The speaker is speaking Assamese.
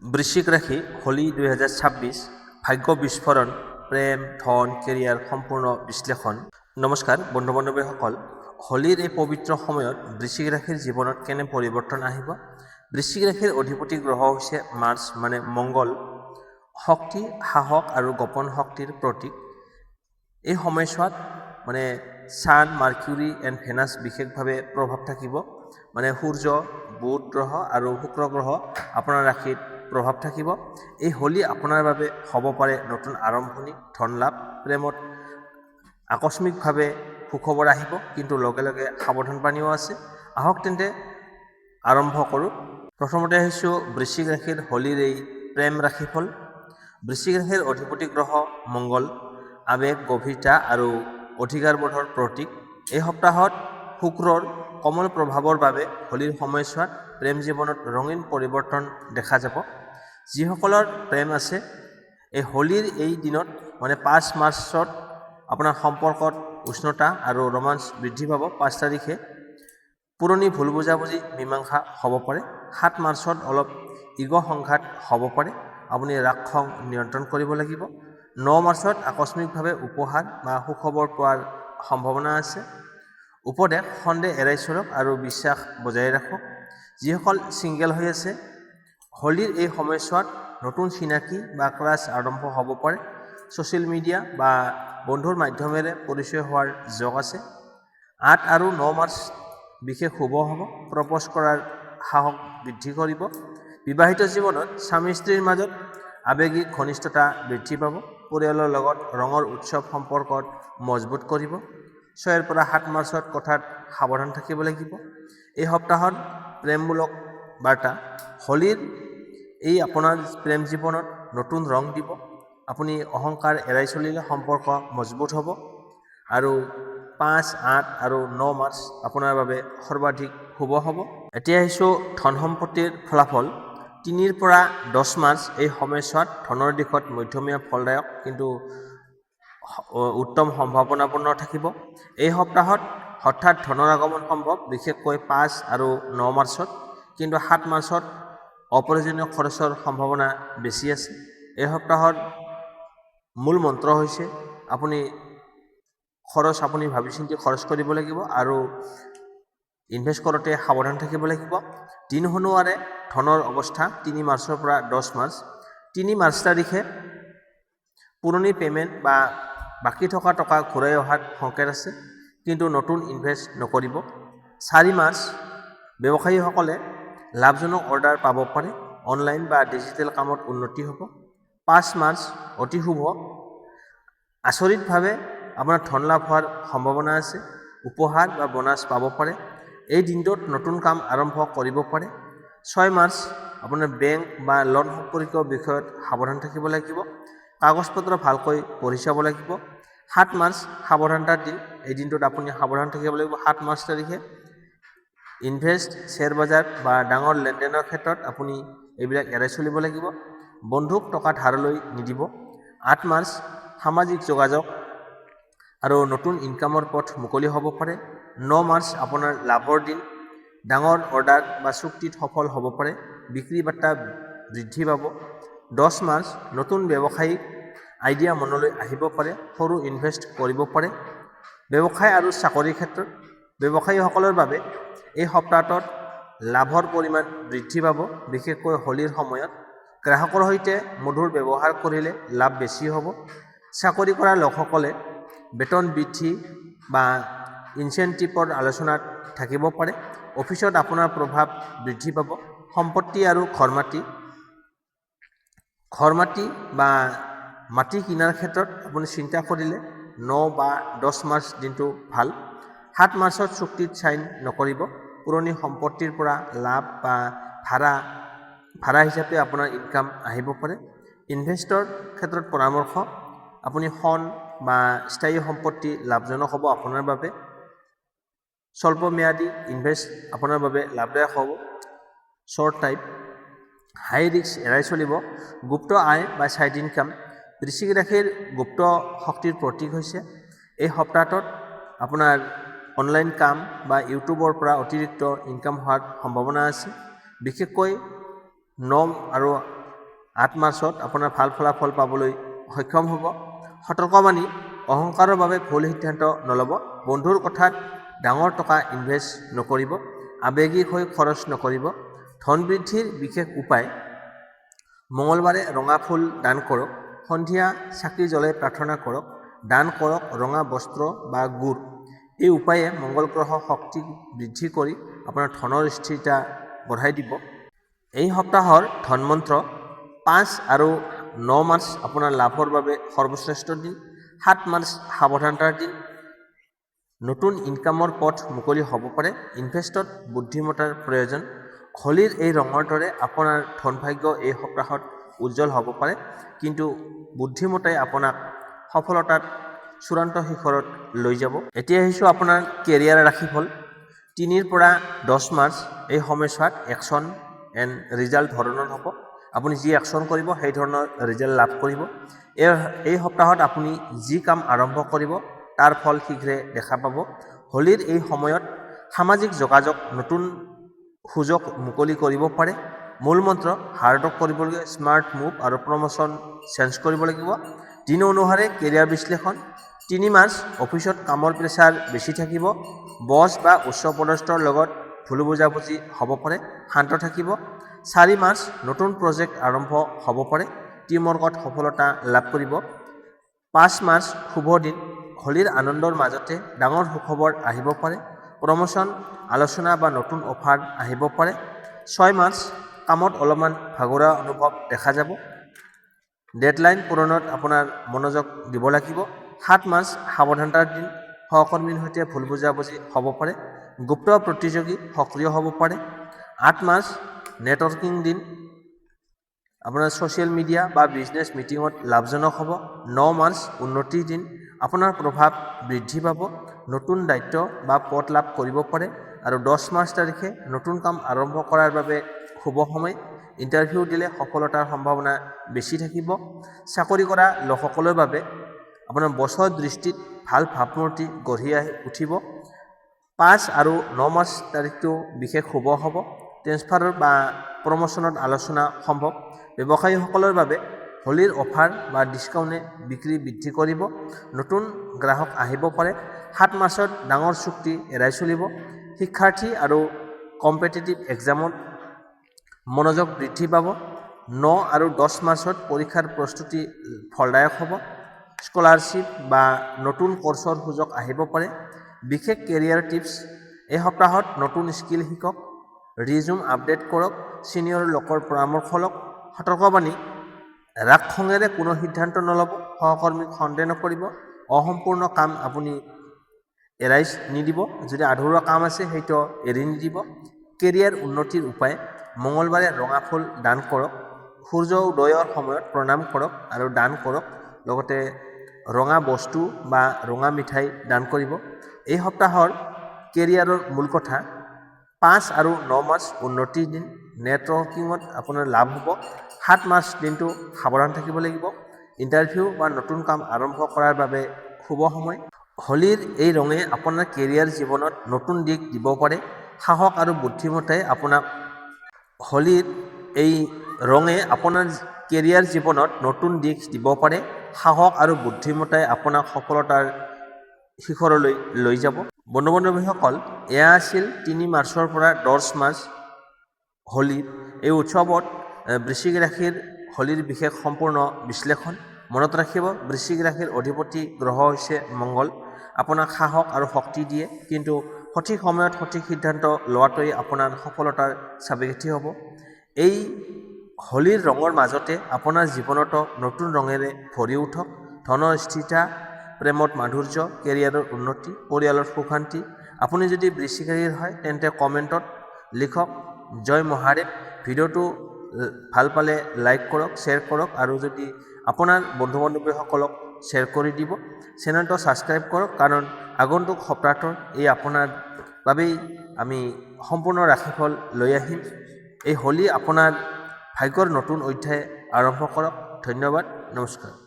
বৃশ্চিক ৰাশি হোলী 2026 ভাগ্য বিস্ফোৰণ প্ৰেম ধন কেৰিয়াৰ সম্পূৰ্ণ বিশ্লেষণ। নমস্কাৰ বন্ধু বান্ধৱীসকল, হোলীৰ এই পবিত্ৰ সময়ত বৃশ্চিক ৰাশিৰ জীৱনত কেনে পৰিৱৰ্তন আহিব। বৃশ্চিক ৰাশিৰ অধিপতি গ্ৰহ হৈছে মাৰ্চ মানে মংগল, শক্তি সাহস আৰু গোপন শক্তিৰ প্ৰতীক। এই সময়ছোৱাত ছান মাৰ্কিউৰি এণ্ড ভেনাছ বিশেষভাৱে প্ৰভাৱ থাকিব। সূৰ্য বুধ গ্ৰহ আৰু শুক্ৰ গ্ৰহ আপোনাৰ ৰাশিত প্ৰভাৱ থাকিব। এই হোলী আপোনাৰ বাবে হ'ব পাৰে নতুন আৰম্ভণি, ধন লাভ, প্ৰেমত আকস্মিকভাৱে সুখবৰ আহিব, কিন্তু লগে লগে সাৱধান বাণীও আছে। আহক তেন্তে আৰম্ভ কৰোঁ। প্ৰথমতে আহিছোঁ বৃশ্চিক ৰাশিৰ হোলীৰ এই প্ৰেম ৰাশিফল। বৃশ্চিক ৰাশিৰ অধিপতি গ্ৰহ মংগল, আৱেগ গভীৰতা আৰু অধিকাৰবোধৰ প্ৰতীক। এই সপ্তাহত শুক্ৰৰ কোমল প্ৰভাৱৰ বাবে হোলীৰ সময়ছোৱাত প্ৰেম জীৱনত ৰঙীন পৰিৱৰ্তন দেখা যাব। যিসকলৰ প্ৰেম আছে, এই হোলীৰ এই দিনত 5 মাৰ্চত আপোনাৰ সম্পৰ্কত উষ্ণতা আৰু ৰোমাঞ্চ বৃদ্ধি পাব। 5 তাৰিখে পুৰণি ভুল বুজাবুজি মীমাংসা হ'ব পাৰে। 7 মাৰ্চত অলপ ইগ' সংঘাত হ'ব পাৰে, আপুনি ৰাগ খং নিয়ন্ত্ৰণ কৰিব লাগিব। 9 মাৰ্চত আকস্মিকভাৱে উপহাৰ বা সুখবৰ পোৱাৰ সম্ভাৱনা আছে। উপদেশ: সন্দেহ এৰাই চলক আৰু বিশ্বাস বজাই ৰাখক। যিসকল ছিংগেল হৈ আছে, হোলীৰ এই সময়ছোৱাত নতুন চিনাকি বা ক্ৰাছ আৰম্ভ হ'ব পাৰে। ছ'চিয়েল মিডিয়া বা বন্ধুৰ মাধ্যমেৰে পৰিচয় হোৱাৰ যোগ আছে। 8 আৰু 9 মাৰ্চ বিশেষ শুভ হ'ব, প্ৰপ'জ কৰাৰ সাহস বৃদ্ধি কৰিব। বিবাহিত জীৱনত স্বামী স্ত্ৰীৰ মাজত আৱেগিক ঘনিষ্ঠতা বৃদ্ধি পাব। পৰিয়ালৰ লগত ৰঙৰ উৎসৱ সম্পৰ্কত মজবুত কৰিব। 6 পৰা 7 মাৰ্চত কথাত সাৱধান থাকিব লাগিব। এই সপ্তাহত প্ৰেমমূলক বাৰ্তা: হোলীৰ এই আপোনাৰ প্ৰেম জীৱনত নতুন ৰং দিব। আপুনি অহংকাৰ এৰাই চলিলে সম্পৰ্ক মজবুত হ'ব। আৰু 5, 8 আৰু 9 মাৰ্চ আপোনাৰ বাবে সৰ্বাধিক শুভ হ'ব। এতিয়া আহিছোঁ ধন সম্পত্তিৰ ফলাফল। 3 পৰা 10 মাৰ্চ এই সময়ছোৱাত ধনৰ দিশত মধ্যমীয়া ফলদায়ক, কিন্তু উত্তম সম্ভাৱনাপূৰ্ণ থাকিব। এই সপ্তাহত হঠাৎ ধনৰ আগমন সম্ভৱ, বিশেষকৈ 5 আৰু 9 মাৰ্চত, কিন্তু 7 মাৰ্চত অপ্ৰয়োজনীয় খৰচৰ সম্ভাৱনা বেছি আছে। এই সপ্তাহৰ মূল মন্ত্ৰ হৈছে আপুনি ভাবি চিন্তি খৰচ কৰিব লাগিব আৰু ইনভেষ্ট কৰোঁতে সাৱধান থাকিব লাগিব। দিন অনুসাৰে ধনৰ অৱস্থা 3 মাৰ্চৰ পৰা 10 মাৰ্চ। 3 মাৰ্চ তাৰিখে পুৰণি পে'মেণ্ট বা বাকী থকা টকা ঘূৰাই অহাৰ সংকেত আছে, কিন্তু নতুন ইনভেষ্ট নকৰিব। 4 মাৰ্চ ব্যৱসায়ীসকলে লাভজনক অৰ্ডাৰ পাব পাৰে। অনলাইন বা ডিজিটেল কামত উন্নতি হ'ব। 5 মাৰ্চ অতি শুভ, আচৰিতভাৱে আপোনাৰ ধন লাভ হোৱাৰ সম্ভাৱনা আছে। উপহাৰ বা বোনাছ পাব পাৰে। এই দিনটোত নতুন কাম আৰম্ভ কৰিব পাৰে। 6 মাৰ্চ আপোনাৰ বেংক বা লোন সম্পৰ্কীয় বিষয়ত সাৱধান থাকিব লাগিব। কাগজ পত্ৰ ভালকৈ পঢ়ি চাব লাগিব। 7 মাৰ্চ সাৱধানতাৰ দিন। এই দিনটোত আপুনি সাৱধান থাকিব লাগিব। 7 মাৰ্চ তাৰিখে ইনভেষ্ট, শ্বেয়াৰ বজাৰ বা ডাঙৰ লেনদেনৰ ক্ষেত্ৰত আপুনি এইবিলাক এৰাই চলিব লাগিব। বন্ধুক টকা ধাৰলৈ নিদিব। 8 মাৰ্চ সামাজিক যোগাযোগ আৰু নতুন ইনকামৰ পথ মুকলি হ'ব পাৰে। 9 মাৰ্চ আপোনাৰ লাভৰ দিন। ডাঙৰ অৰ্ডাৰ বা চুক্তিত সফল হ'ব পাৰে। বিক্ৰী বাৰ্তা বৃদ্ধি পাব। 10 মাৰ্চ নতুন ব্যৱসায়িক আইডিয়া মনলৈ আহিব পাৰে। সৰু ইনভেষ্ট কৰিব পাৰে। ব্যৱসায় আৰু চাকৰিৰ ক্ষেত্ৰত ব্যৱসায়ীসকলৰ বাবে এই সপ্তাহটোত লাভৰ পৰিমাণ বৃদ্ধি পাব, বিশেষকৈ হোলীৰ সময়ত। গ্ৰাহকৰ সৈতে মধুৰ ব্যৱহাৰ কৰিলে লাভ বেছি হ'ব। চাকৰি কৰা লোকসকলে বেতন বৃদ্ধি বা ইনচেণ্টিভৰ আলোচনাত থাকিব পাৰে। অফিচত আপোনাৰ প্ৰভাৱ বৃদ্ধি পাব। সম্পত্তি আৰু ঘৰ মাটি বা মাটি কিনাৰ ক্ষেত্ৰত আপুনি চিন্তা কৰিলে 9 বা 10 মাৰ্চ দিনটো ভাল। 7 মাৰ্চত চুক্তিত চাইন নকৰিব। পুৰণি সম্পত্তিৰ পৰা লাভ বা ভাড়া হিচাপে আপোনাৰ ইনকাম আহিব পাৰে। ইনভেষ্টৰ ক্ষেত্ৰত পৰামৰ্শ: আপুনি সোণ বা স্থায়ী সম্পত্তি লাভজনক হ'ব আপোনাৰ বাবে। স্বল্পম্যাদী ইনভেষ্ট আপোনাৰ বাবে লাভদায়ক হ'ব। Short type. হাই ৰিস্ক এৰাই চলিব। গুপ্ত আয় বা ছাইড ইনকাম: বৃশ্চিক ৰাশিৰ গুপ্ত শক্তিৰ প্ৰতীক হৈছে এই সপ্তাহটোত আপোনাৰ অনলাইন কাম বা ইউটিউবৰ পৰা অতিৰিক্ত ইনকাম হোৱাৰ সম্ভাৱনা আছে। বিশেষকৈ 9 আৰু 8 মাৰ্চত আপোনাৰ ভাল ফলাফল পাবলৈ সক্ষম হ'ব। সতৰ্কবাণী: অহংকাৰৰ বাবে ভুল সিদ্ধান্ত নল'ব। বন্ধুৰ কথাত ডাঙৰ টকা ইনভেষ্ট নকৰিব। আৱেগিক হৈ খৰচ নকৰিব। ধন বৃদ্ধিৰ বিশেষ উপায়: মঙলবাৰে ৰঙা ফুল দান কৰক। সন্ধিয়া চাকি জ্বলাই প্ৰাৰ্থনা কৰক। দান কৰক ৰঙা বস্ত্ৰ বা গুড়। এই উপায়ে মংগল গ্ৰহৰ শক্তি বৃদ্ধি কৰি আপোনাৰ ধনৰ স্থিৰতা বঢ়াই দিব। এই সপ্তাহৰ ধনমন্ত্ৰ: 5 আৰু 9 মাৰ্চ আপোনাৰ লাভৰ বাবে সৰ্বশ্ৰেষ্ঠ দিন। 7 মাৰ্চ সাৱধানতাৰ দিন। নতুন ইনকামৰ পথ মুকলি হ'ব পাৰে। ইনভেষ্টত বুদ্ধিমত্তাৰ প্ৰয়োজন। হোলীৰ এই ৰঙৰ দৰে আপোনাৰ ধনভাগ্য এই সপ্তাহত উজ্জ্বল হ'ব পাৰে, কিন্তু বুদ্ধিমত্তাই আপোনাক সফলতাত চূড়ান্ত শিখৰত লৈ যাব। এতিয়া আহিছোঁ আপোনাৰ কেৰিয়াৰ ৰাশিফল। 3 পৰা 10 মাৰ্চ এই সময়ছোৱাত একশ্যন এণ্ড ৰিজাল্ট ধৰণৰ হ'ব। আপুনি যি একশ্যন কৰিব সেই ধৰণৰ ৰিজাল্ট লাভ কৰিব। এই সপ্তাহত আপুনি যি কাম আৰম্ভ কৰিব তাৰ ফল শীঘ্ৰে দেখা পাব। হোলীৰ এই সময়ত সামাজিক যোগাযোগ নতুন সুযোগ মুকলি কৰিব পাৰে। মূল মন্ত্ৰ: হাৰ্ডৱৰ্ক কৰিব লাগিব, স্মাৰ্ট মুভ আৰু প্ৰমোশ্যন চেঞ্জ কৰিব লাগিব। দিন অনুসাৰে কেৰিয়াৰ বিশ্লেষণ: 3 মাৰ্চ অফিচত কামৰ প্ৰেছাৰ বেছি থাকিব। বছ বা উচ্চপদস্থৰ লগত ভুল বুজাবুজি হ'ব পাৰে, শান্ত থাকিব। 4 মাৰ্চ নতুন প্ৰজেক্ট আৰম্ভ হ'ব পাৰে, টিমৱৰ্কত সফলতা লাভ কৰিব। 5 মাৰ্চ শুভ দিন। হোলীৰ আনন্দৰ মাজতে ডাঙৰ সুখবৰ আহিব পাৰে। প্ৰমোশ্যন, আলোচনা বা নতুন অফাৰ আহিব পাৰে। 6 মাৰ্চ কামত অলপমান ভাগৰুৱা অনুভৱ দেখা যাব। ডেডলাইন পূৰণত আপোনাৰ মনোযোগ দিব লাগিব। 7 মাৰ্চ সাৱধানতাৰ দিন। সহকৰ্মীৰ সৈতে ভুল বুজাবুজি হ'ব পাৰে। গুপ্ত প্ৰতিযোগী সক্ৰিয় হ'ব পাৰে। 8 মাৰ্চ নেটৱৰ্কিং দিন। আপোনাৰ ছ'চিয়েল মিডিয়া বা বিজনেছ মিটিঙত লাভজনক হ'ব। 9 মাৰ্চ উন্নতিৰ দিন। আপোনাৰ প্ৰভাৱ বৃদ্ধি পাব। নতুন দায়িত্ব বা পদ লাভ কৰিব পাৰে। আৰু 10 মাৰ্চ তাৰিখে নতুন কাম আৰম্ভ কৰাৰ বাবে শুভ সময়। ইণ্টাৰভিউ দিলে সফলতাৰ সম্ভাৱনা বেছি থাকিব। চাকৰি কৰা লোকসকলৰ বাবে আপোনাৰ বছৰ দৃষ্টিত ভাল ভাৱমূৰ্তি গঢ়ি উঠিব। 5 আৰু 9 মাৰ্চ তাৰিখটো বিশেষ শুভ হ'ব। ট্ৰেন্সফাৰ বা প্ৰমোশ্যনত আলোচনা সম্ভৱ। ব্যৱসায়ীসকলৰ বাবে হোলীৰ অফাৰ বা ডিছকাউণ্টে বিক্ৰী বৃদ্ধি কৰিব। নতুন গ্ৰাহক আহিব পাৰে। 7 মাৰ্চত ডাঙৰ চুক্তি এৰাই চলিব। শিক্ষাৰ্থী আৰু কম্পিটিটিভ এক্সামত মনোযোগ বৃদ্ধি পাব। 9 আৰু 10 মাৰ্চত পৰীক্ষাৰ প্ৰস্তুতি ফলদায়ক হ'ব। স্কলাৰশ্বিপ বা নতুন কৰ্চৰ সুযোগ আহিব পাৰে। বিশেষ কেৰিয়াৰ টিপছ: এই সপ্তাহত নতুন স্কিল শিকক। ৰিজিউম আপডেট কৰক। ছিনিয়ৰ লোকৰ পৰামৰ্শ লওক। সতৰ্কবাণী: ৰাগ খঙেৰে কোনো সিদ্ধান্ত নল'ব। সহকৰ্মীক সন্দেহ নকৰিব। অসম্পূৰ্ণ কাম আপুনি এৰাই নিদিব। যদি আধৰুৱা কাম আছে সেইটো এৰি নিদিব। কেৰিয়াৰ উন্নতিৰ উপায়: মঙলবাৰে ৰঙা ফুল দান কৰক। সূৰ্য উদয়ৰ সময়ত প্ৰণাম কৰক আৰু দান কৰক। লগতে ৰঙা বস্তু বা ৰঙা মিঠাই দান কৰিব। এই সপ্তাহৰ কেৰিয়াৰৰ মূল কথা: 5 আৰু 9 মাৰ্চ উন্নতিৰ দিন। নেটৱৰ্কিঙত আপোনাৰ লাভ হ'ব। 7 মাৰ্চ দিনটো সাৱধান থাকিব লাগিব। ইণ্টাৰভিউ বা নতুন কাম আৰম্ভ কৰাৰ বাবে শুভ সময়। হোলীৰ এই ৰঙে আপোনাৰ কেৰিয়াৰ জীৱনত নতুন দিশ দিব পাৰে। সাহস আৰু বুদ্ধিমত্তাই আপোনাক হোলীৰ এই ৰঙে আপোনাৰ কেৰিয়াৰ জীৱনত নতুন দিশ দিব পাৰে। সাহস আৰু বুদ্ধিমত্তাই আপোনাক সফলতাৰ শিখৰলৈ লৈ যাব। বন্ধু-বান্ধৱীসকল, এয়া আছিল 3 মাৰ্চৰ পৰা 10 মাৰ্চ হোলীৰ এই উৎসৱত বৃশ্চিক ৰাশিৰ হোলীৰ বিশেষ সম্পূৰ্ণ বিশ্লেষণ। মনত ৰাখিব, বৃশ্চিক ৰাশিৰ অধিপতি গ্ৰহ হৈছে মংগল। আপোনাক সাহস আৰু শক্তি দিয়ে, কিন্তু সঠিক সময়ত সঠিক সিদ্ধান্ত লোৱাটোৱেই আপোনাৰ সফলতাৰ চাবিকাঠি হ'ব। এই হোলীৰ ৰঙৰ মাজতে আপোনাৰ জীৱনতো নতুন ৰঙেৰে ভৰি উঠক। ধনৰ স্থিৰতা, প্ৰেমত মাধুৰ্য, কেৰিয়াৰৰ উন্নতি, পৰিয়ালৰ সুশান্তি। আপুনি যদি বৃশ্চিক ৰাশিৰ হয় তেন্তে কমেণ্টত লিখক জয় মহাদেৱ। ভিডিঅ'টো ভাল পালে লাইক কৰক, শ্বেয়াৰ কৰক আৰু যদি আপোনাৰ বন্ধু-বান্ধৱীসকলক শ্বেয়াৰ কৰি দিব। চেনেলটো ছাবস্ক্ৰাইব কৰক, কাৰণ আগন্তুক সপ্তাহটোৰ এই আপোনাৰ বাবেই আমি সম্পূৰ্ণ ৰাশিফল লৈ আহিম। এই হোলী আপোনাৰ ভাগ্যৰ নতুন অধ্যায় আৰম্ভ কৰক। ধন্যবাদ, নমস্কাৰ।